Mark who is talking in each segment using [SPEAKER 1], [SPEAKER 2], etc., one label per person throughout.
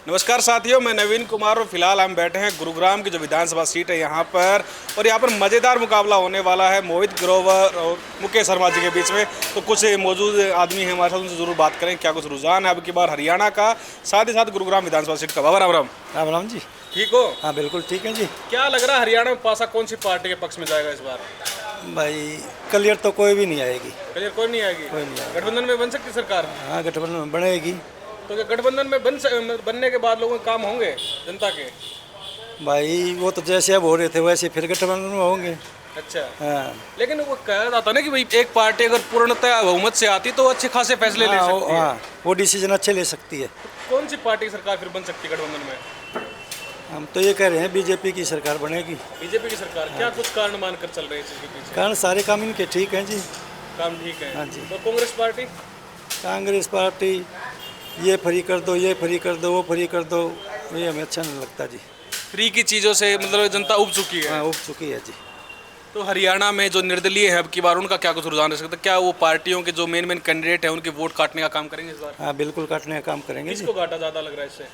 [SPEAKER 1] नमस्कार साथियों, मैं नवीन कुमार और फिलहाल हम बैठे हैं गुरुग्राम की जो विधानसभा सीट है यहाँ पर। और यहाँ पर मज़ेदार मुकाबला होने वाला है मोहित ग्रोवर और मुकेश शर्मा जी के बीच में। तो कुछ मौजूद आदमी हैं हमारे साथ, उनसे ज़रूर बात करें क्या कुछ रुझान है अब की बार हरियाणा का, साथ ही साथ गुरुग्राम विधानसभा सीट का। बाबा राम राम।
[SPEAKER 2] राम राम जी।
[SPEAKER 1] ठीक हो?
[SPEAKER 2] हाँ बिल्कुल ठीक है जी।
[SPEAKER 1] क्या लग रहा है हरियाणा में पासा कौन सी पार्टी के पक्ष में जाएगा इस बार?
[SPEAKER 2] भाई क्लियर तो कोई भी नहीं आएगी।
[SPEAKER 1] क्लियर कोई नहीं आएगी?
[SPEAKER 2] कोई नहीं आएगी।
[SPEAKER 1] गठबंधन में बन सकती सरकार?
[SPEAKER 2] हाँ गठबंधन में बनेगी।
[SPEAKER 1] तो क्या गठबंधन में बनने के बाद लोगों के काम होंगे जनता के?
[SPEAKER 2] भाई वो तो जैसे अब हो रहे थे वैसे फिर गठबंधन में होंगे।
[SPEAKER 1] अच्छा।
[SPEAKER 2] हाँ
[SPEAKER 1] लेकिन वो कह रहा था ना कि भाई एक पार्टी अगर पूर्णतः बहुमत से आती तो अच्छे खासे फैसले ले सकती है।
[SPEAKER 2] हाँ वो डिसीजन अच्छे ले सकती है।
[SPEAKER 1] कौन सी पार्टी की सरकार फिर बन सकती है गठबंधन में?
[SPEAKER 2] हम तो ये कह रहे हैं बीजेपी की सरकार बनेगी।
[SPEAKER 1] बीजेपी की सरकार? क्या कुछ कारण मानकर चल रही है इसके पीछे?
[SPEAKER 2] कारण सारे काम इनके ठीक हैं जी।
[SPEAKER 1] काम ठीक है।
[SPEAKER 2] हाँ जी।
[SPEAKER 1] तो कांग्रेस पार्टी?
[SPEAKER 2] कांग्रेस पार्टी ये फ्री कर दो, ये फ्री कर दो, वो फ्री कर दो, ये हमें अच्छा नहीं लगता जी।
[SPEAKER 1] फ्री की चीज़ों से मतलब जनता उब चुकी है।
[SPEAKER 2] हाँ उब चुकी है जी।
[SPEAKER 1] तो हरियाणा में जो निर्दलीय है अब की बार, उनका क्या कुछ रुझान रह सकता है? क्या वो पार्टियों के जो मेन कैंडिडेट है उनके वोट काटने का काम करेंगे इस बार?
[SPEAKER 2] हाँ बिल्कुल काटने का काम करेंगे जी।
[SPEAKER 1] किसको घाटा ज़्यादा लग रहा है इससे?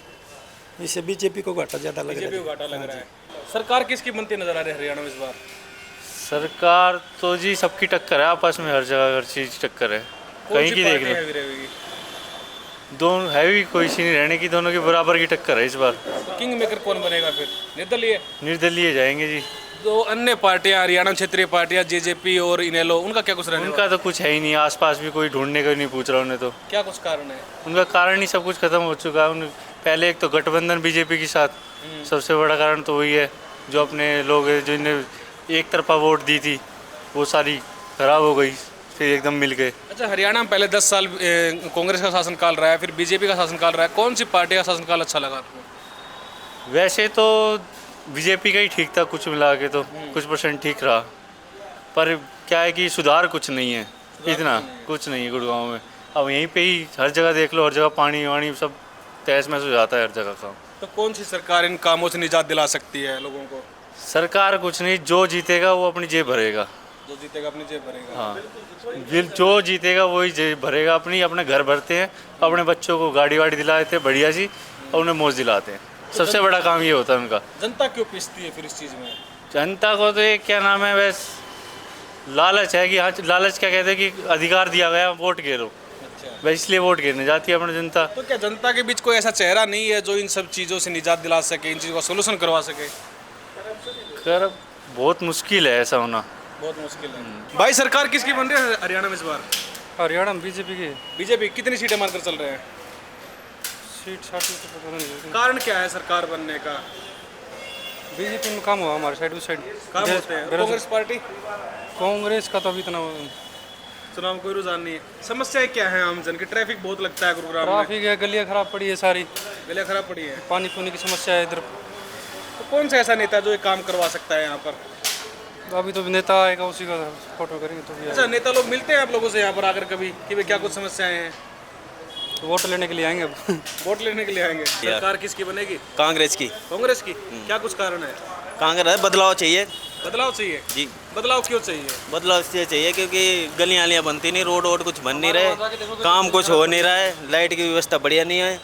[SPEAKER 2] इससे बीजेपी को घाटा ज़्यादा लग रहा
[SPEAKER 1] बीजेपी
[SPEAKER 2] है।
[SPEAKER 1] को घाटा लग रहा है। सरकार किसकी बनती नजर आ रही है हरियाणा में इस बार?
[SPEAKER 3] सरकार तो जी सबकी टक्कर है, आपस में हर जगह हर चीज टक्कर है। कहीं की देख लो, दोनों है भी कोई सी नहीं रहने की, दोनों के बराबर की टक्कर है इस बार।
[SPEAKER 1] तो किंग मेकर कौन बनेगा फिर? निर्दलीय?
[SPEAKER 3] निर्दलीय जाएंगे जी।
[SPEAKER 1] तो अन्य पार्टियां, हरियाणा क्षेत्रीय पार्टियां जेजेपी और इनेलो, उनका क्या कुछ रहने
[SPEAKER 3] उनका तो कुछ है ही नहीं, आसपास भी कोई ढूंढने का नहीं पूछ रहा उन्हें तो।
[SPEAKER 1] क्या कुछ कारण है?
[SPEAKER 3] उनका कारण ही सब कुछ खत्म हो चुका है। उन पहले एक तो गठबंधन बीजेपी के साथ, सबसे बड़ा कारण तो वही है। जो अपने लोग हैं जिन्हें एक तरफा वोट दी थी वो सारी खराब हो गई, फिर एकदम मिल गए।
[SPEAKER 1] अच्छा, हरियाणा में पहले 10 साल कांग्रेस का शासनकाल रहा है, फिर बीजेपी का शासनकाल रहा है, कौन सी पार्टी का शासनकाल अच्छा लगा आपको?
[SPEAKER 3] वैसे तो बीजेपी का ही ठीक था, कुछ मिला के तो कुछ परसेंट ठीक रहा, पर क्या है कि सुधार कुछ नहीं है, इतना कुछ नहीं है गुड़गांव में। अब यहीं पे ही हर जगह देख लो, हर जगह पानी वानी सब तहस महस हो जाता है हर जगह का।
[SPEAKER 1] तो कौन सी सरकार इन कामों से निजात दिला सकती है लोगों को?
[SPEAKER 3] सरकार कुछ नहीं, जो जीतेगा वो अपनी जेब भरेगा।
[SPEAKER 1] जो जीतेगा अपनी जेब भरेगा।
[SPEAKER 3] हाँ जो जीतेगा वही जेब भरेगा अपनी, अपने घर भरते हैं, अपने बच्चों को गाड़ी वाड़ी दिलाते हैं बढ़िया सी, और उन्हें मौज दिलाते हैं। सबसे बड़ा काम ये होता है उनका।
[SPEAKER 1] जनता क्यों पिसती है फिर इस चीज़ में?
[SPEAKER 3] जनता को तो ये क्या नाम है, बस लालच है कि हाँ, लालच क्या कहते हैं कि अधिकार दिया गया वोट गिरो,
[SPEAKER 1] अच्छा।
[SPEAKER 3] बस इसलिए वोट गिरने जाती है अपनी जनता।
[SPEAKER 1] तो क्या जनता के बीच कोई ऐसा चेहरा नहीं है जो इन सब चीज़ों से निजात दिला सके, इन चीज़ों का सोल्यूशन करवा सके?
[SPEAKER 3] कर बहुत मुश्किल है ऐसा होना।
[SPEAKER 1] बहुत मुश्किल है। भाई सरकार किसकी बन रही है हरियाणा में इस बार?
[SPEAKER 2] हरियाणा में बीजेपी की
[SPEAKER 1] बीजेपी? कितनी सीटें मानकर चल रहे हैं?
[SPEAKER 2] सीट साटी तो पता नहीं।
[SPEAKER 1] कारण क्या है सरकार बनने का?
[SPEAKER 2] बीजेपी में काम हुआ हमारे साइड उस साइड
[SPEAKER 1] काम होते हैं। कांग्रेस पार्टी?
[SPEAKER 2] कांग्रेस का तो अभी इतना
[SPEAKER 1] चुनाव में कोई रुझान नहीं है। समस्याएं क्या है आम जन की? ट्रैफिक बहुत लगता है गुरुग्राम में।
[SPEAKER 2] ट्रैफिक है, गलियाँ खराब पड़ी है सारी,
[SPEAKER 1] गलियां खराब पड़ी है।
[SPEAKER 2] पानी पुनी की समस्या है इधर।
[SPEAKER 1] तो कौन सा ऐसा नेता जो ये काम करवा सकता है यहाँ पर?
[SPEAKER 2] तो अभी तो नेता आएगा उसी का फोटो करेंगे तो भी
[SPEAKER 1] अच्छा, नेता लोग मिलते हैं आप लोगों से यहाँ पर आकर कभी कि भाई क्या कुछ समस्याएं हैं?
[SPEAKER 2] तो वोट लेने के लिए आएंगे अब।
[SPEAKER 1] वोट लेने के लिए आएंगे। सरकार किसकी बनेगी?
[SPEAKER 4] कांग्रेस की।
[SPEAKER 1] कांग्रेस की? क्या कुछ कारण है?
[SPEAKER 4] कांग्रेस बदलाव चाहिए
[SPEAKER 1] बदलाव चाहिए
[SPEAKER 4] जी।
[SPEAKER 1] बदलाव क्यों चाहिए?
[SPEAKER 4] बदलाव इसलिए चाहिए क्योंकि गलियां आलियाँ बनती नहीं, रोड वोड कुछ बन नहीं रहे, काम कुछ हो नहीं रहा है, लाइट की व्यवस्था बढ़िया नहीं है,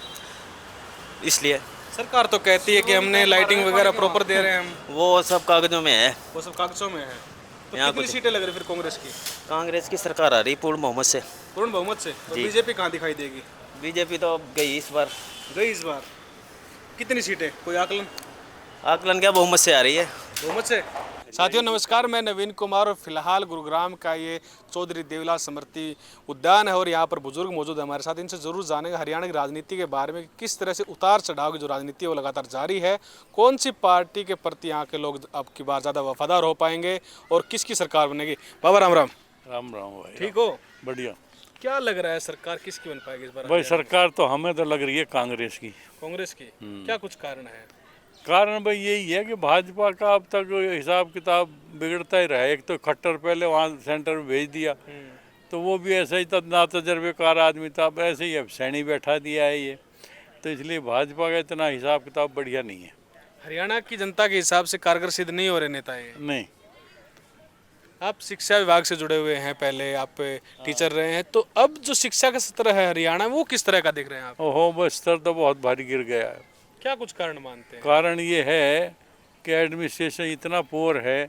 [SPEAKER 4] इसलिए।
[SPEAKER 1] सरकार तो कहती है कि हमने लाइटिंग वगैरह प्रॉपर दे रहे हैं हम।
[SPEAKER 4] वो सब कागजों में है।
[SPEAKER 1] वो सब कागजों में है। तो
[SPEAKER 4] यहाँ
[SPEAKER 1] कितनी
[SPEAKER 4] कुछ-
[SPEAKER 1] सीटें लग रही फिर कांग्रेस की?
[SPEAKER 4] कांग्रेस की सरकार आ रही पूर्ण बहुमत से।
[SPEAKER 1] पूर्ण बहुमत से? तो
[SPEAKER 4] जी।
[SPEAKER 1] बीजेपी कहाँ दिखाई देगी?
[SPEAKER 4] बीजेपी तो अब गई इस बार।
[SPEAKER 1] गई इस बार? कितनी सीटें, कोई आकलन?
[SPEAKER 4] आकलन क्या, बहुमत से आ रही है।
[SPEAKER 1] बहुमत से। साथियों नमस्कार, मैं नवीन कुमार और फिलहाल गुरुग्राम का ये चौधरी देवलाल स्मृति उद्यान है और यहाँ पर बुजुर्ग मौजूद है हमारे साथ। इनसे ज़रूर जानेंगे हरियाणा की राजनीति के बारे में, किस तरह से उतार चढ़ाव की जो राजनीति है वो लगातार जारी है, कौन सी पार्टी के प्रति यहाँ के लोग अब की बार ज़्यादा वफादार हो पाएंगे और किसकी सरकार बनेगी। बाबा राम राम।
[SPEAKER 5] राम राम भाई।
[SPEAKER 1] ठीक हो?
[SPEAKER 5] बढ़िया।
[SPEAKER 1] क्या लग रहा है सरकार किसकी बन पाएगी इस बार?
[SPEAKER 5] भाई सरकार तो हमें तो लग रही है कांग्रेस की।
[SPEAKER 1] कांग्रेस की? क्या कुछ कारण है?
[SPEAKER 5] कारण भाई यही है कि भाजपा का अब तक हिसाब किताब बिगड़ता ही रहा है। एक तो खट्टर पहले वहाँ सेंटर में भेज दिया तो वो भी ऐसा ही था, ना तजर्बेकार आदमी था, अब ऐसे ही अब सैनी बैठा दिया है ये, तो इसलिए भाजपा का इतना हिसाब किताब बढ़िया नहीं है।
[SPEAKER 1] हरियाणा की जनता के हिसाब से कारगर सिद्ध नहीं हो रहे नेता ये?
[SPEAKER 5] नहीं।
[SPEAKER 1] आप शिक्षा विभाग से जुड़े हुए हैं, पहले आप टीचर रहे हैं, तो अब जो शिक्षा का स्तर है हरियाणा में वो किस तरह का देख रहे हैं आप?
[SPEAKER 5] ओहो, बस स्तर तो बहुत भारी गिर गया है।
[SPEAKER 1] क्या कुछ कारण मानते हैं?
[SPEAKER 5] कारण ये है कि एडमिनिस्ट्रेशन इतना पुअर है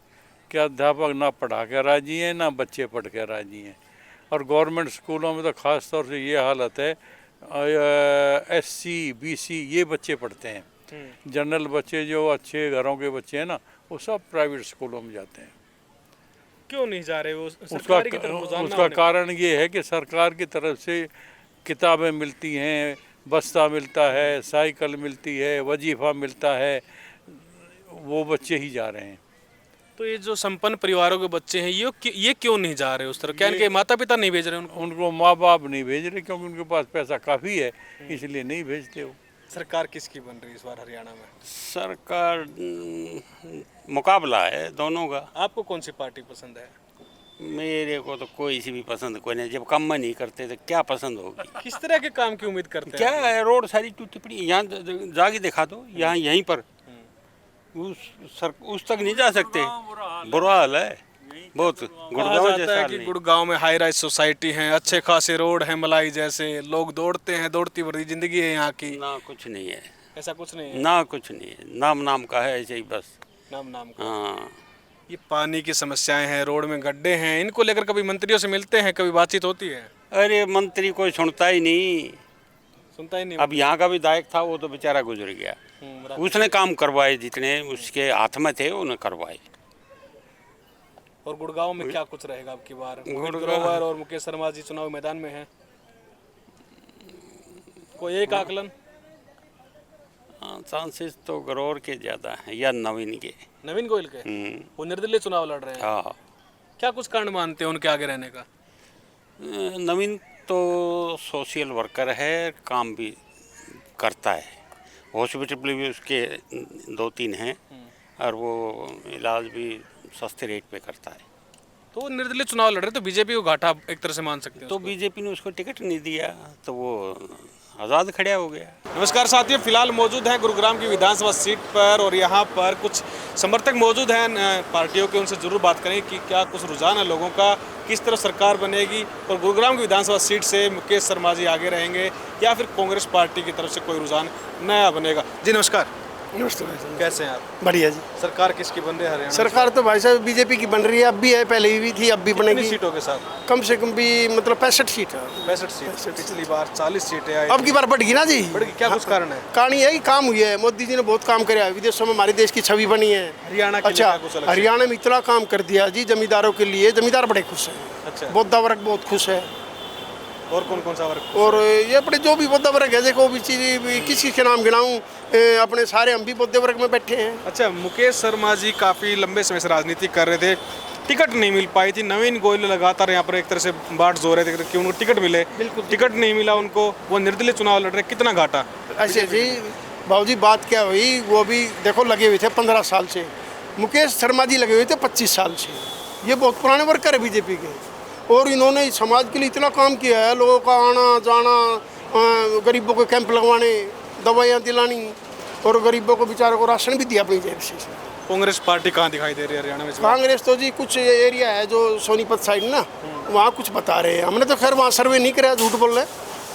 [SPEAKER 5] कि अध्यापक ना पढ़ा के राजी हैं ना बच्चे पढ़ के राजी हैं। और गवर्नमेंट स्कूलों में तो ख़ास तौर से ये हालत है, SC BC ये बच्चे पढ़ते हैं। जनरल बच्चे जो अच्छे घरों के बच्चे हैं ना, वो सब प्राइवेट स्कूलों में जाते हैं।
[SPEAKER 1] क्यों नहीं जा रहे वो सरकारी की तरफ रुझान ना
[SPEAKER 5] उसका
[SPEAKER 1] होने
[SPEAKER 5] कारण ये है कि सरकार की तरफ से किताबें मिलती हैं, बस्ता मिलता है, साइकिल मिलती है, वजीफ़ा मिलता है, वो बच्चे ही जा रहे हैं।
[SPEAKER 1] तो ये जो संपन्न परिवारों के बच्चे हैं ये क्यों नहीं जा रहे उस तरफ? क्या इनके माता पिता नहीं भेज रहे उनको?
[SPEAKER 5] उनको माँ बाप नहीं भेज रहे क्योंकि उनके पास पैसा काफ़ी है, इसलिए नहीं भेजते वो।
[SPEAKER 1] सरकार किसकी बन रही है इस बार हरियाणा में?
[SPEAKER 6] सरकार मुकाबला है दोनों का।
[SPEAKER 1] आपको कौन सी पार्टी पसंद है?
[SPEAKER 6] मेरे को तो कोई सी भी पसंद कोई नहीं, जब काम नहीं करते तो क्या पसंद होगी।
[SPEAKER 1] किस तरह के काम की उम्मीद करते हैं?
[SPEAKER 6] क्या है, रोड सारी टूटी पड़ी, यहाँ जाके दिखा दो, यहाँ यहीं पर उस तक नहीं जा सकते। बुरा हाल है बहुत। गुड़गांव
[SPEAKER 1] जाता
[SPEAKER 6] जैसा
[SPEAKER 1] है
[SPEAKER 6] हाल
[SPEAKER 1] कि
[SPEAKER 6] नहीं।
[SPEAKER 1] गुड़गांव में हाई राइज सोसाइटी हैं, अच्छे खासे रोड हैं, मलाई जैसे, लोग दौड़ते हैं, दौड़ती बढ़ती जिंदगी है यहाँ की।
[SPEAKER 6] ना कुछ नहीं है,
[SPEAKER 1] ऐसा कुछ नहीं है?
[SPEAKER 6] ना कुछ नहीं है, नाम का है ऐसे ही बस।
[SPEAKER 1] नाम का।
[SPEAKER 6] हाँ,
[SPEAKER 1] ये पानी की समस्याएं हैं, रोड में गड्ढे हैं, इनको लेकर कभी मंत्रियों से मिलते हैं, कभी बातचीत होती है?
[SPEAKER 6] अरे मंत्री कोई सुनता ही नहीं।
[SPEAKER 1] सुनता ही नहीं।
[SPEAKER 6] अब यहाँ का विधायक था, वो तो बेचारा गुजर गया। उसने काम करवाए, जितने उसके हाथ में थे उन्हें करवाए।
[SPEAKER 1] और गुड़गांव में क्या कुछ रहेगा अब की बार?
[SPEAKER 6] गुड़गांव-
[SPEAKER 1] ग्रोवर और मुकेश शर्मा जी चुनाव मैदान में हैं, कोई एक आकलन?
[SPEAKER 6] हाँ, चांसेस तो गरोर के ज़्यादा हैं या नवीन के।
[SPEAKER 1] नवीन गोयल के? वो निर्दलीय चुनाव लड़ रहे हैं।
[SPEAKER 6] हाँ,
[SPEAKER 1] क्या कुछ कारण मानते हैं उनके आगे रहने का?
[SPEAKER 6] नवीन तो सोशल वर्कर है, काम भी करता है, हॉस्पिटल भी उसके 2-3 हैं और वो इलाज भी सस्ते रेट पे करता है।
[SPEAKER 1] तो वो निर्दलीय चुनाव लड़ रहे, तो बीजेपी को घाटा एक तरह से मान सकते हैं
[SPEAKER 6] तो
[SPEAKER 1] उसको।
[SPEAKER 6] बीजेपी ने उसको टिकट नहीं दिया तो वो आज़ाद खड़ा हो गया।
[SPEAKER 1] नमस्कार साथियों, फिलहाल मौजूद हैं गुरुग्राम की विधानसभा सीट पर और यहाँ पर कुछ समर्थक मौजूद हैं पार्टियों के, उनसे जरूर बात करें कि क्या कुछ रुझान है लोगों का, किस तरह सरकार बनेगी और गुरुग्राम की विधानसभा सीट से मुकेश शर्मा जी आगे रहेंगे या फिर कांग्रेस पार्टी की तरफ से कोई रुझान नया बनेगा। जी नमस्कार।
[SPEAKER 2] नमस्ते भाई साहब।
[SPEAKER 1] कैसे हैं आप?
[SPEAKER 2] बढ़िया जी।
[SPEAKER 1] सरकार किसकी बन रही है हरियाणा?
[SPEAKER 2] सरकार तो भाई साहब बीजेपी की बन रही है, अब भी है, पहले भी थी, अब भी
[SPEAKER 1] कितनी
[SPEAKER 2] बनेगी।
[SPEAKER 1] सीटों के साथ?
[SPEAKER 2] कम से कम भी मतलब 65 सीट है।
[SPEAKER 1] 65 सीट। पिछली बार 40 सीटें आई।
[SPEAKER 2] अब की बार बढ़ गई ना जी।
[SPEAKER 1] बढ़ गई, क्या कुछ कारण है?
[SPEAKER 2] कहानी है कि काम हुई है, मोदी जी ने बहुत काम कराया, विदेशों में हमारे देश की छवि बनी है।
[SPEAKER 1] हरियाणा के लिए
[SPEAKER 2] अच्छा,
[SPEAKER 1] क्या कुछ अलग से?
[SPEAKER 2] हरियाणा में इतना काम कर दिया जी जमींदारों के लिए, जमींदार बड़े खुश हैं।
[SPEAKER 1] अच्छा,
[SPEAKER 2] बौद्धा वर्ग बहुत खुश है।
[SPEAKER 1] और कौन कौन सा वर्ग?
[SPEAKER 2] और ये अपने जो भी बौद्ध वर्ग है, देखो भी किसी के नाम गिनाऊं, अपने सारे हम भी बौद्ध वर्ग में बैठे हैं।
[SPEAKER 1] अच्छा, मुकेश शर्मा जी काफ़ी लंबे समय से राजनीति कर रहे थे, टिकट नहीं मिल पाई थी। नवीन गोयल लगातार यहाँ पर एक तरह से बाट जोड़ रहे थे कि उनको टिकट मिले, टिकट नहीं मिला उनको, वो निर्दलीय चुनाव लड़ रहे, कितना घाटा?
[SPEAKER 2] ऐसे जी बाबू जी, बात क्या हुई, वो भी देखो लगे हुए थे 15 साल से, मुकेश शर्मा जी लगे हुए थे 25 साल से। ये बहुत पुराने वर्कर है बीजेपी के और इन्होंने समाज के लिए इतना काम किया है, लोगों का आना जाना, गरीबों को कैंप लगवाने, दवाइयाँ दिलानी और गरीबों को बेचारों को राशन भी दिया अपनी जेब से।
[SPEAKER 1] कांग्रेस पार्टी कहाँ दिखाई दे रही है हरियाणा में?
[SPEAKER 2] कांग्रेस तो जी कुछ एरिया है जो सोनीपत साइड ना, वहाँ कुछ बता रहे हैं, हमने तो खैर वहाँ सर्वे नहीं कराया, झूठ बोल रहे,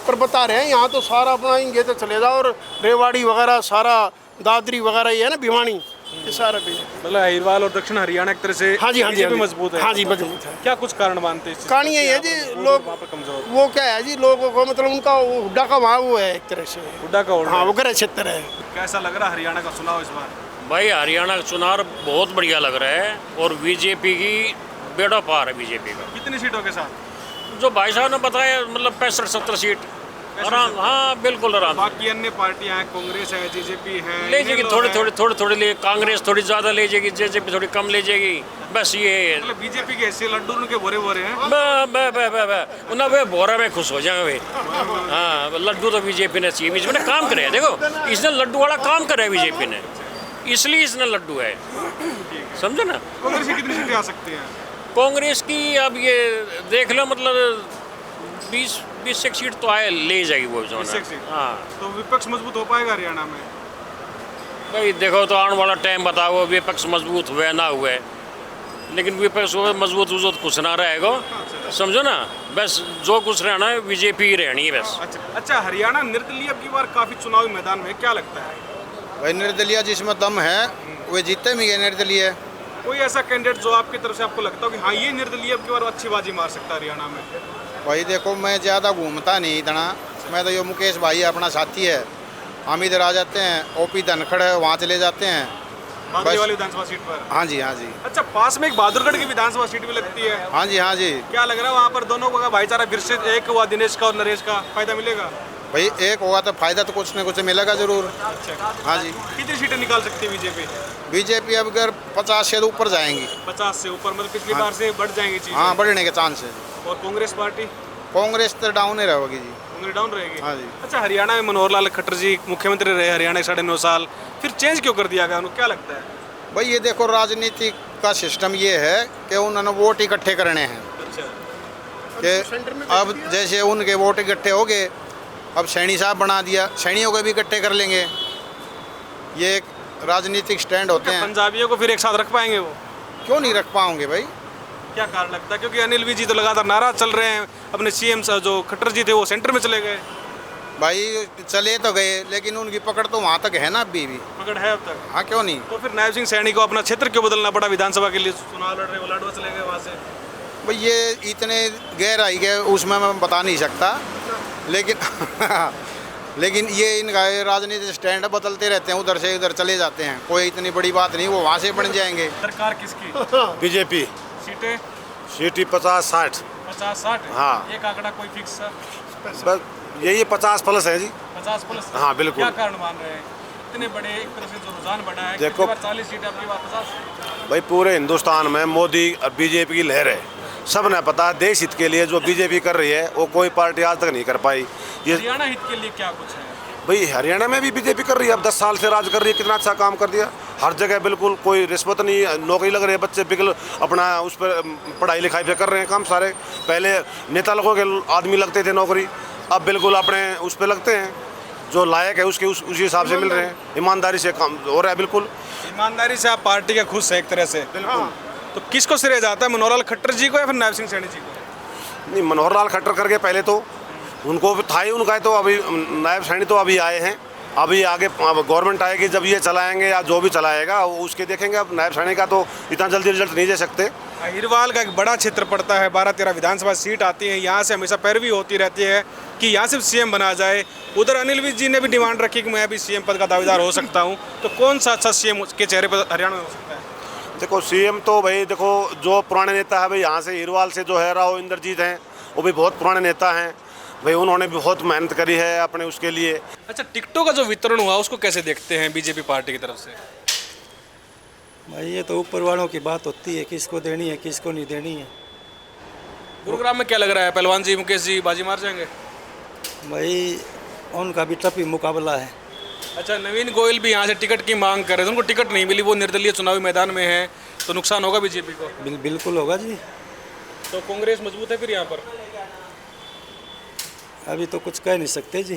[SPEAKER 2] पर बता रहे हैं यहाँ तो सारा अपनाएंगे तो चले जाओ, और रेवाड़ी वगैरह सारा, दादरी वगैरह ये है ना, भिवानी, ये सारा भी।
[SPEAKER 1] मतलब अहिरवाल और दक्षिण हरियाणा एक तरह से
[SPEAKER 2] हाँ जी, हाँ जी,
[SPEAKER 1] बीजेपी मजबूत है।
[SPEAKER 2] हाँ जी, मजबूत है।
[SPEAKER 1] क्या कुछ कारण मानते हैं?
[SPEAKER 2] कहानी यही है जी, लोग
[SPEAKER 1] वहाँ पर कमजोर,
[SPEAKER 2] वो क्या है जी, लोगों को मतलब उनका वो हुड्डा का वहाँ वो है एक तरह से,
[SPEAKER 1] हुड्डा का ओढ़
[SPEAKER 2] हाँ वो गृह क्षेत्र है।
[SPEAKER 1] कैसा लग रहा है हरियाणा का चुनाव इस बार?
[SPEAKER 7] भाई हरियाणा का चुनाव बहुत बढ़िया लग रहा है और बीजेपी की बेड़ा पार है बीजेपी का।
[SPEAKER 1] कितनी सीटों के साथ?
[SPEAKER 7] जो भाई साहब ने बताया मतलब 65-70 सीट आराम, हाँ बिल्कुल आराम।
[SPEAKER 1] बाकी अन्य पार्टियां हैं, कांग्रेस है, बीजेपी है,
[SPEAKER 7] ले जाएगी
[SPEAKER 1] इनेलो
[SPEAKER 7] थोड़ी ले, कांग्रेस थोड़ी ज़्यादा ले जाएगी, बीजेपी थोड़ी कम ले जाएगी, बस ये है।
[SPEAKER 1] मतलब बीजेपी के ऐसे लड्डू उनके भरे भरे हैं।
[SPEAKER 7] ना वे बोरा में खुश हो जाएंगे वे। हाँ, लड्डू तो बीजेपी ने चाहिए, बीजेपी ने काम करे है, देखो इसने लड्डू वाला काम करा है बीजेपी ने, इसलिए इसने लड्डू है, समझो ना।
[SPEAKER 1] कांग्रेस की कितनी सीटें आ सकती हैं?
[SPEAKER 7] कांग्रेस की अब ये देख लो, मतलब 20 सीट तो आए ले जाएगी वो जो
[SPEAKER 1] 20 सीट।
[SPEAKER 7] हाँ
[SPEAKER 1] तो विपक्ष मजबूत हो पाएगा हरियाणा में?
[SPEAKER 7] भाई देखो तो आने वाला टाइम बताओ, विपक्ष मजबूत हुए ना हुए, लेकिन विपक्ष मजबूत कुछ ना रहेगा, समझो ना, बस जो कुछ रहना है बीजेपी ही रहनी है बस।
[SPEAKER 1] अच्छा, हरियाणा निर्दलीय अब की बार काफी चुनावी मैदान में, क्या लगता है?
[SPEAKER 8] भाई निर्दलीय जिसमें दम है वे जीतते भी है निर्दलीय।
[SPEAKER 1] कोई ऐसा कैंडिडेट जो आपकी तरफ से आपको लगता हो कि हाँ ये निर्दलीय अब की बार अच्छी बाजी मार सकता है हरियाणा में?
[SPEAKER 8] भाई देखो मैं ज़्यादा घूमता नहीं इतना, मैं तो ये मुकेश भाई अपना साथी है, हम इधर आ जाते हैं, ओपी धनखड़ है वहाँ चले जाते हैं।
[SPEAKER 1] बादली वाली विधानसभा सीट पर?
[SPEAKER 8] हाँ जी हाँ जी।
[SPEAKER 1] अच्छा, पास में एक बहादुरगढ़ की विधानसभा सीट भी लगती है।
[SPEAKER 8] हाँ जी हाँ जी।
[SPEAKER 1] क्या लग रहा है वहाँ पर दोनों का भाईचारा फिर से एक हुआ, दिनेश का और नरेश का, फायदा मिलेगा?
[SPEAKER 8] भाई एक होगा तो फायदा तो कुछ न कुछ मिलेगा जरूर।
[SPEAKER 1] अच्छा,
[SPEAKER 8] हाँ जी।
[SPEAKER 1] कितनी सीटें निकाल सकती है बीजेपी?
[SPEAKER 8] बीजेपी अब अगर 50 से ऊपर जाएंगी।
[SPEAKER 1] 50 से ऊपर, मतलब पिछली बार से बढ़ जाएंगी चीज़?
[SPEAKER 8] हाँ बढ़ने के चांस है।
[SPEAKER 1] और कांग्रेस पार्टी?
[SPEAKER 8] कांग्रेस तो डाउन ही रहेगी जी।
[SPEAKER 1] कांग्रेस डाउन रहेगी?
[SPEAKER 8] हाँ जी।
[SPEAKER 1] अच्छा, हरियाणा में मनोहर लाल खट्टर जी मुख्यमंत्री रहे हरियाणा के 9.5 साल, फिर चेंज क्यों कर दिया गया उनको, क्या लगता है?
[SPEAKER 8] भाई ये देखो राजनीति का सिस्टम ये है कि उन्होंने वोट इकट्ठे करने हैं
[SPEAKER 1] अच्छा,
[SPEAKER 8] कि अब जैसे उनके वोट इकट्ठे हो गए, अब सैनी साहब बना दिया, सैनियों को भी इकट्ठे कर लेंगे। ये एक राजनीतिक स्टैंड होते हैं।
[SPEAKER 1] पंजाबियों को फिर एक साथ रख पाएंगे वो?
[SPEAKER 8] क्यों नहीं रख पाओगे भाई?
[SPEAKER 1] क्या कारण लगता है? क्योंकि अनिल विज जी तो लगातार नाराज चल रहे हैं, अपने सीएम जो खट्टर जी थे वो सेंटर में चले गए।
[SPEAKER 8] भाई चले तो गए लेकिन उनकी पकड़ तो वहाँ तक है ना अभी भी।
[SPEAKER 1] पकड़ है अब तक?
[SPEAKER 8] हाँ क्यों नहीं।
[SPEAKER 1] तो फिर नायब सिंह सैनी को अपना क्षेत्र क्यों बदलना पड़ा? विधानसभा के लिए चुनाव लड़ रहे, वो लाडवा चले गए वहाँ से।
[SPEAKER 8] भाई ये इतने गहराई गए उसमें मैं बता नहीं सकता, लेकिन लेकिन ये इनका राजनीतिक स्टैंड बदलते रहते हैं, उधर से इधर चले जाते हैं, कोई इतनी बड़ी बात नहीं, वो वहाँ से बन जाएंगे।
[SPEAKER 1] सरकार किसकी?
[SPEAKER 9] बीजेपी।
[SPEAKER 1] सीटें?
[SPEAKER 9] सीटी 50-60।
[SPEAKER 1] 50-60?
[SPEAKER 9] हाँ।
[SPEAKER 1] एक आंकड़ा कोई फिक्स है?
[SPEAKER 9] बस यही 50+ है जी।
[SPEAKER 1] 50 प्लस?
[SPEAKER 9] हाँ, बिल्कुल।
[SPEAKER 1] क्या कारण मान रहे हैं इतने बड़े एक तरह से जो रुझान बढ़ा है?
[SPEAKER 9] देखो,
[SPEAKER 1] 40 सीटें, अपनी बात 50?
[SPEAKER 9] भाई पूरे हिंदुस्तान में मोदी और बीजेपी की लहर है, सब ने पता है देश हित के लिए जो बीजेपी कर रही है वो कोई पार्टी आज तक नहीं कर पाई। ये
[SPEAKER 1] हरियाणा हित के लिए क्या कुछ है?
[SPEAKER 9] भाई हरियाणा में भी बीजेपी कर रही है, अब 10 साल से राज कर रही है, कितना अच्छा काम कर दिया। हर जगह बिल्कुल कोई रिश्वत नहीं, नौकरी लग रही है, बच्चे बिल्कुल अपना उस पर पढ़ाई लिखाई पे कर रहे हैं काम सारे। पहले नेता लोगों के आदमी लगते थे नौकरी, अब बिल्कुल अपने उस पर लगते हैं, जो लायक है उसके उसी हिसाब से मिल रहे हैं, ईमानदारी से काम हो रहा है। बिल्कुल
[SPEAKER 1] ईमानदारी से आप पार्टी के खुश है एक तरह से?
[SPEAKER 9] बिल्कुल।
[SPEAKER 1] तो किसको श्रेय जाता है, मनोहर लाल खट्टर जी को या फिर नायब सिंह सैनी जी को?
[SPEAKER 9] नहीं, मनोहर लाल खट्टर करके पहले तो उनको था ही उनका, तो अभी नायब सैनी तो अभी आए हैं, अभी आगे गवर्नमेंट आएगी जब ये चलाएंगे या जो भी चलाएगा उसके देखेंगे। अब नायब सैनी का तो इतना जल्दी रिजल्ट नहीं दे सकते।
[SPEAKER 1] अहिरवाल का एक बड़ा क्षेत्र पड़ता है, 12-13 विधानसभा सीट आती है, यहाँ से हमेशा पैरवी होती रहती है कि यहाँ सिर्फ सीएम बना जाए। उधर अनिल विज जी ने भी डिमांड रखी कि मैं भी सीएम पद का दावेदार हो सकता हूँ, तो कौन सा अच्छा सीएम के चेहरे पर हरियाणा में हो सकता है?
[SPEAKER 9] देखो सीएम तो भाई देखो जो पुराने नेता है भाई, यहाँ से हिरवाल से जो है राव इंद्रजीत हैं, वो भी बहुत पुराने नेता हैं भाई, उन्होंने भी बहुत मेहनत करी है अपने उसके लिए।
[SPEAKER 1] अच्छा, टिकटों का जो वितरण हुआ उसको कैसे देखते हैं बीजेपी पार्टी की तरफ से?
[SPEAKER 10] भाई ये तो ऊपर वालों की बात होती है, किसको देनी है किसको नहीं देनी है।
[SPEAKER 1] गुरुग्राम में क्या लग रहा है, पहलवान जी मुकेश जी बाजी मार जाएंगे?
[SPEAKER 10] भाई उनका भी टफ ही मुकाबला है।
[SPEAKER 1] अच्छा, नवीन गोयल भी यहाँ से टिकट की मांग कर रहे थे, उनको टिकट नहीं मिली, वो निर्दलीय चुनावी मैदान में है, तो नुकसान होगा बीजेपी को?
[SPEAKER 10] बिल्कुल होगा जी।
[SPEAKER 1] तो कांग्रेस मजबूत है फिर यहाँ पर?
[SPEAKER 10] अभी तो कुछ कह नहीं सकते जी।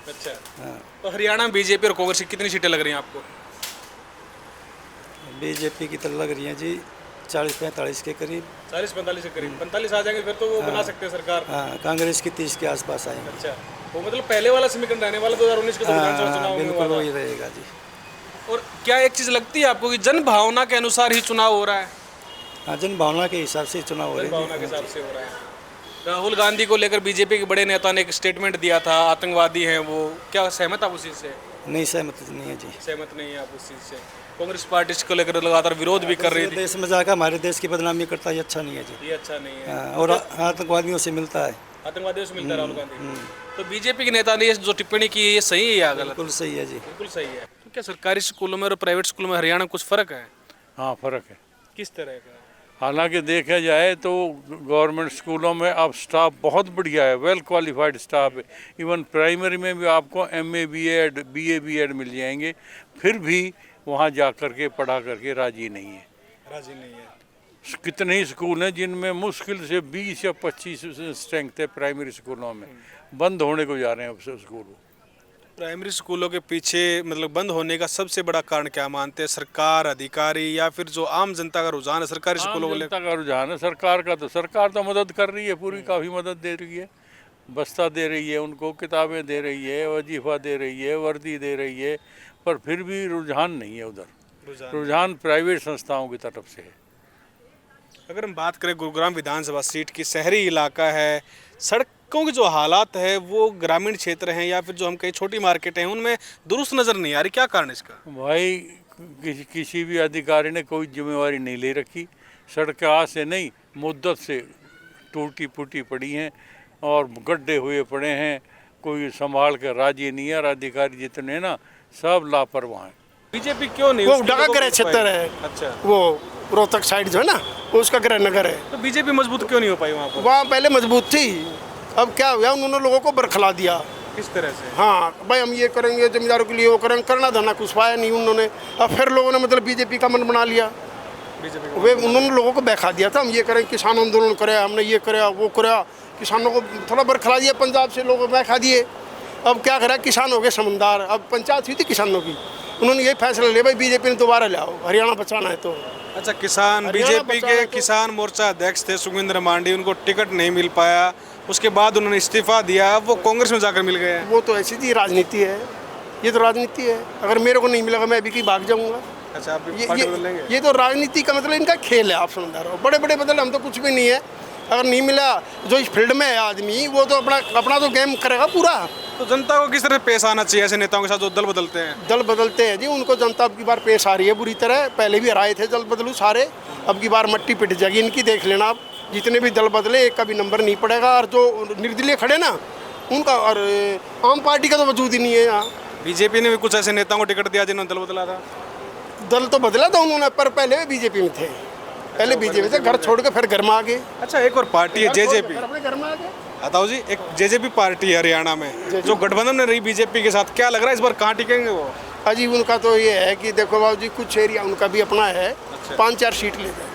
[SPEAKER 1] अच्छा,
[SPEAKER 10] हाँ।
[SPEAKER 1] तो हरियाणा में बीजेपी और कांग्रेस की कितनी सीटें लग रही हैं आपको?
[SPEAKER 10] बीजेपी की तो लग रही हैं जी 40-45 के करीब।
[SPEAKER 1] 40-45 के करीब? 45 आ जाएंगे फिर तो वो बना सकते हैं सरकार।
[SPEAKER 10] हाँ, कांग्रेस की 30 के आसपास आएंगे।
[SPEAKER 1] अच्छा, वो मतलब पहले वाला समीकरण रहने वाला 2019 के तो विधानसभा चुनाव में
[SPEAKER 10] बिल्कुल
[SPEAKER 1] हुआ
[SPEAKER 10] वही
[SPEAKER 1] था।
[SPEAKER 10] रहेगा जी।
[SPEAKER 1] और क्या एक चीज़ लगती है आपको कि जन भावना के अनुसार ही चुनाव हो रहा है?
[SPEAKER 10] हाँ, जन भावना के हिसाब से चुनाव हो रहे
[SPEAKER 1] जन
[SPEAKER 10] हैं।
[SPEAKER 1] भावना के हिसाब से हो रहा है। राहुल गांधी को लेकर बीजेपी के बड़े नेता ने एक स्टेटमेंट दिया था, आतंकवादी हैं वो, क्या सहमत आप उस चीज़ से?
[SPEAKER 10] नहीं, सहमत नहीं है जी।
[SPEAKER 1] सहमत नहीं है आप उस चीज़ से? कांग्रेस पार्टी को लेकर लगातार विरोध भी कर रही थी।
[SPEAKER 10] देश में जाकर हमारे देश की बदनामी करता है, ये अच्छा नहीं है जी।
[SPEAKER 1] ये अच्छा नहीं है।
[SPEAKER 10] हाँ, और आतंकवादियों से मिलता है।
[SPEAKER 1] आतंकवादियों से मिलता है राहुल गांधी। तो बीजेपी के नेता ने ये जो टिप्पणी की ये सही है या गलत?
[SPEAKER 10] बिल्कुल सही है जी।
[SPEAKER 1] बिल्कुल सही है। तो क्या सरकारी स्कूलों में और प्राइवेट स्कूलों में हरियाणा में कुछ फ़र्क है?
[SPEAKER 5] हाँ, फ़र्क है।
[SPEAKER 1] किस तरह का?
[SPEAKER 5] हालांकि देखा जाए तो गवर्नमेंट स्कूलों में अब स्टाफ बहुत बढ़िया है, वेल क्वालिफाइड स्टाफ है। इवन प्राइमरी में भी आपको MA BEd BA BEd मिल जाएंगे, फिर भी वहाँ जा कर के पढ़ा करके राजी नहीं है।
[SPEAKER 1] राजी नहीं है।
[SPEAKER 5] कितने ही स्कूल हैं जिनमें मुश्किल से 20 या 25 स्ट्रेंथ है प्राइमरी स्कूलों में, बंद होने को जा रहे हैं अब स्कूल।
[SPEAKER 1] प्राइमरी स्कूलों के पीछे मतलब बंद होने का सबसे बड़ा कारण क्या मानते हैं? सरकार, अधिकारी, या फिर जो आम जनता का रुझान है सरकारी स्कूलों को लेकर?
[SPEAKER 5] जनता का रुझान है सरकार का, तो सरकार तो मदद कर रही है, पूरी काफ़ी मदद दे रही है, बस्ता दे रही है उनको, किताबें दे रही है, वजीफ़ा दे रही है, वर्दी दे रही है, पर फिर भी रुझान नहीं है उधर। रुझान प्राइवेट संस्थाओं की तरफ से है।
[SPEAKER 1] अगर हम बात करें गुरुग्राम विधानसभा सीट की, शहरी इलाका है, सड़कों की जो हालात है वो ग्रामीण क्षेत्र हैं या फिर जो हम कहीं छोटी मार्केट हैं उनमें दुरुस्त नज़र नहीं आ रही, क्या कारण इसका?
[SPEAKER 5] भाई किसी भी अधिकारी ने कोई जिम्मेवारी नहीं ले रखी। सड़कें आज से नहीं, मुद्दत से टूटी फूटी पड़ी हैं और गड्ढे हुए पड़े हैं, कोई संभाल कर राजी नहीं है। और अधिकारी जितने ना सब लापरवाह हैं।
[SPEAKER 1] बीजेपी क्यों नहीं?
[SPEAKER 2] वो ढाका गृह क्षेत्र है।
[SPEAKER 1] अच्छा,
[SPEAKER 2] वो रोहतक साइड जो है ना, वो उसका गृह नगर है।
[SPEAKER 1] तो बीजेपी मजबूत क्यों नहीं हो पाई वहाँ पर?
[SPEAKER 2] वहाँ पहले मजबूत थी, अब क्या हुआ, उन्होंने लोगों को बरखला दिया।
[SPEAKER 1] किस तरह से?
[SPEAKER 2] हाँ भाई हम ये करेंगे, जमींदारों के लिए वो करेंगे, करना धरना कुछ पाया नहीं उन्होंने। अब फिर लोगों ने मतलब बीजेपी का मन बना लिया।
[SPEAKER 1] बीजेपी
[SPEAKER 2] वे उन्होंने लोगों को बहका दिया था, हम ये करें, किसान आंदोलन करे, हमने ये कराया वो कराया, किसानों को थोड़ा बरखला दिया, पंजाब से लोग बहका दिए। अब क्या करा, किसान हो गए समझदार। अब पंचायत हुई थी किसानों की, उन्होंने ये फैसला लिया भाई बीजेपी ने दोबारा ले आओ, हरियाणा बचाना है। तो
[SPEAKER 1] अच्छा, किसान बीजेपी के किसान मोर्चा अध्यक्ष थे सुखविंदर मांडी, उनको टिकट नहीं मिल पाया, उसके बाद उन्होंने इस्तीफा दिया, वो कांग्रेस में जाकर मिल गए।
[SPEAKER 2] वो तो ऐसी थी राजनीति है, ये तो राजनीति है। अगर मेरे को नहीं मिलेगा मैं अभी कहीं भाग जाऊंगा।
[SPEAKER 1] अच्छा, आप पार्टी बदल लेंगे?
[SPEAKER 2] ये तो राजनीति का मतलब इनका खेल है। आप समझदार हो, बड़े बड़े बदल, हम तो कुछ भी नहीं है। अगर नहीं मिला, जो इस फील्ड में है आदमी, वो तो अपना तो गेम करेगा पूरा।
[SPEAKER 1] तो जनता को किस तरह पेश आना चाहिए ऐसे नेताओं के साथ जो दल बदलते हैं?
[SPEAKER 2] दल बदलते हैं जी, उनको जनता अब की बार पेश आ रही है बुरी तरह। पहले भी हराए थे दल बदलू सारे, अब की बार मट्टी पिट जाएगी इनकी, देख लेना आप। जितने भी दल बदले एक का भी नंबर नहीं पड़ेगा। और जो निर्दलीय खड़े ना उनका, और आम पार्टी का तो वजूद ही नहीं है यहाँ।
[SPEAKER 1] बीजेपी ने भी कुछ ऐसे नेताओं को टिकट दिया जिन्होंने दल बदला था।
[SPEAKER 2] दल तो बदला था उन्होंने, पर पहले वे बीजेपी में थे। पहले बीजेपी से घर छोड़ के फिर घर में आ गए।
[SPEAKER 1] अच्छा, एक और पार्टी है जेजेपी,
[SPEAKER 2] अपने घर में आ गए।
[SPEAKER 1] बताओ जी, एक जेजेपी पार्टी है हरियाणा में जो गठबंधन में रही बीजेपी के साथ, क्या लग रहा है इस बार कहाँ टिकेंगे वो?
[SPEAKER 2] अजी उनका तो ये है कि देखो बाबू जी, कुछ एरिया उनका भी अपना है। 5-4 सीट ले जाए,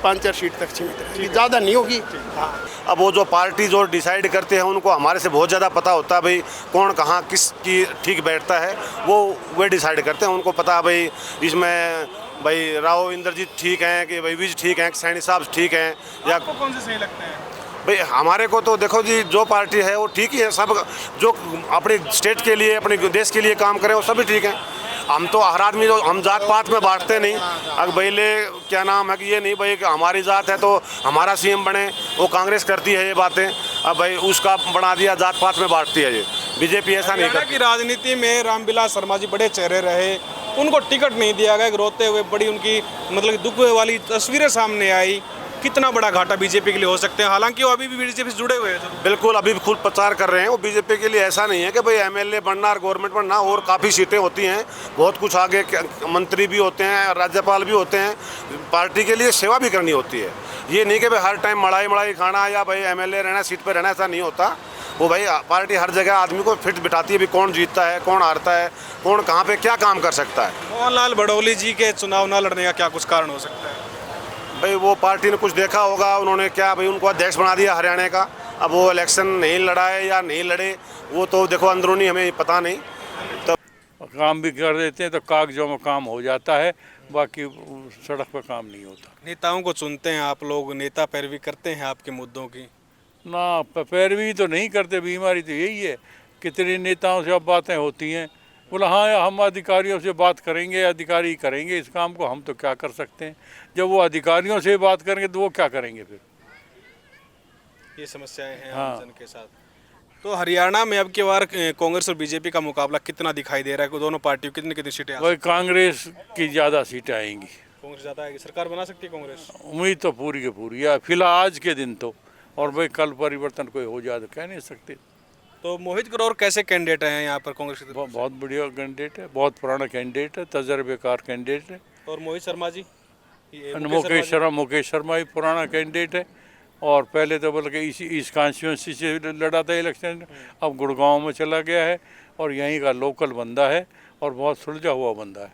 [SPEAKER 2] 5-4 सीट तक सीमित रहेगी, ज़्यादा नहीं होगी। हाँ,
[SPEAKER 9] अब वो जो पार्टी जो डिसाइड करते हैं उनको हमारे से बहुत ज़्यादा पता होता है भाई कौन कहाँ किस की ठीक बैठता है, वे डिसाइड करते हैं। उनको पता है भाई इसमें भाई राव इंद्रजीत ठीक हैं कि भाई विज ठीक हैं कि सैनी साहब ठीक हैं, या
[SPEAKER 1] आपको कौन से सही लगते हैं?
[SPEAKER 9] भाई हमारे को तो देखो जी, जो पार्टी है वो ठीक ही है। सब जो अपने स्टेट के लिए, अपने देश के लिए काम करें वो सभी ठीक हैं। हम तो हर आदमी, जो हम जात पात में बांटते नहीं। अब पहले क्या नाम है कि ये नहीं भाई कि हमारी जात है तो हमारा सीएम बने, वो कांग्रेस करती है ये बातें। अब भाई उसका बना दिया, जात पात में बांटती है ये बीजेपी, ऐसा नहीं करती।
[SPEAKER 1] की राजनीति में रामविलास शर्मा जी बड़े चेहरे रहे, उनको टिकट नहीं दिया गया, रोते हुए बड़ी उनकी मतलब दुख वाली तस्वीरें सामने आई। कितना बड़ा घाटा बीजेपी के लिए हो सकते हैं, हालांकि वो अभी भी बीजेपी से जुड़े हुए हैं।
[SPEAKER 9] बिल्कुल, अभी भी खुद प्रचार कर रहे हैं वो बीजेपी के लिए। ऐसा नहीं है कि भाई एमएलए बनना और गवर्नमेंट बनना, और काफ़ी सीटें होती हैं, बहुत कुछ आगे, मंत्री भी होते हैं, राज्यपाल भी होते हैं, पार्टी के लिए सेवा भी करनी होती है। ये नहीं कि भाई हर टाइम मड़ाई खाना या भाई एमएलए रहना, सीट पर रहना, ऐसा नहीं होता। वो भाई पार्टी हर जगह आदमी को फिट बिठाती है, भी कौन जीतता है, कौन हारता है, कौन कहाँ पे क्या काम कर सकता है।
[SPEAKER 1] मोहनलाल भड़ोली जी के चुनाव न लड़ने का क्या कुछ कारण हो सकता है?
[SPEAKER 9] भाई वो पार्टी ने कुछ देखा होगा, उन्होंने क्या भाई उनको अध्यक्ष बना दिया हरियाणा का। अब वो इलेक्शन नहीं लड़ा है या नहीं लड़े, वो तो देखो अंदरूनी हमें पता नहीं। तो
[SPEAKER 5] काम भी कर देते हैं तो कागजों में काम हो जाता है, बाकी सड़क पर काम नहीं होता।
[SPEAKER 1] नेताओं को चुनते हैं आप लोग, नेता पैरवी करते हैं आपके मुद्दों की?
[SPEAKER 5] ना, पैरवी तो नहीं करते। बीमारी तो यही है, कितने नेताओं से अब बातें होती हैं, बोला हाँ हम अधिकारियों से बात करेंगे, अधिकारी करेंगे इस काम को, हम तो क्या कर सकते हैं। जब वो अधिकारियों से बात करेंगे तो वो क्या करेंगे फिर?
[SPEAKER 1] ये समस्याएं हैं
[SPEAKER 5] हाँ।
[SPEAKER 1] आम जन के साथ। तो हरियाणा में अब की बार कांग्रेस और बीजेपी का मुकाबला कितना दिखाई दे रहा है? दोनों पार्टियों कितनी कितनी सीटें?
[SPEAKER 5] भाई कांग्रेस की ज़्यादा सीटें आएंगी।
[SPEAKER 1] कांग्रेस ज़्यादा आएगी, सरकार बना सकती है कांग्रेस?
[SPEAKER 5] उम्मीद तो पूरी की पूरी है फिलहाल आज के दिन तो, और भाई कल परिवर्तन कोई हो जाए तो कह नहीं सकते।
[SPEAKER 1] तो मोहित ग्रोवर कैसे कैंडिडेट हैं यहाँ पर कांग्रेस की तरफ?
[SPEAKER 5] बहुत बढ़िया कैंडिडेट है, बहुत पुराना कैंडिडेट है, तजर्बेकार कैंडिडेट है।
[SPEAKER 1] और मोहित शर्मा जी?
[SPEAKER 5] मुकेश शर्मा ही पुराना कैंडिडेट है, और पहले तो बल्कि इस कॉन्स्टिट्यूंसी से लड़ा था इलेक्शन, अब गुड़गांव में चला गया है और यहीं का लोकल बंदा है और बहुत सुलझा हुआ बंदा है।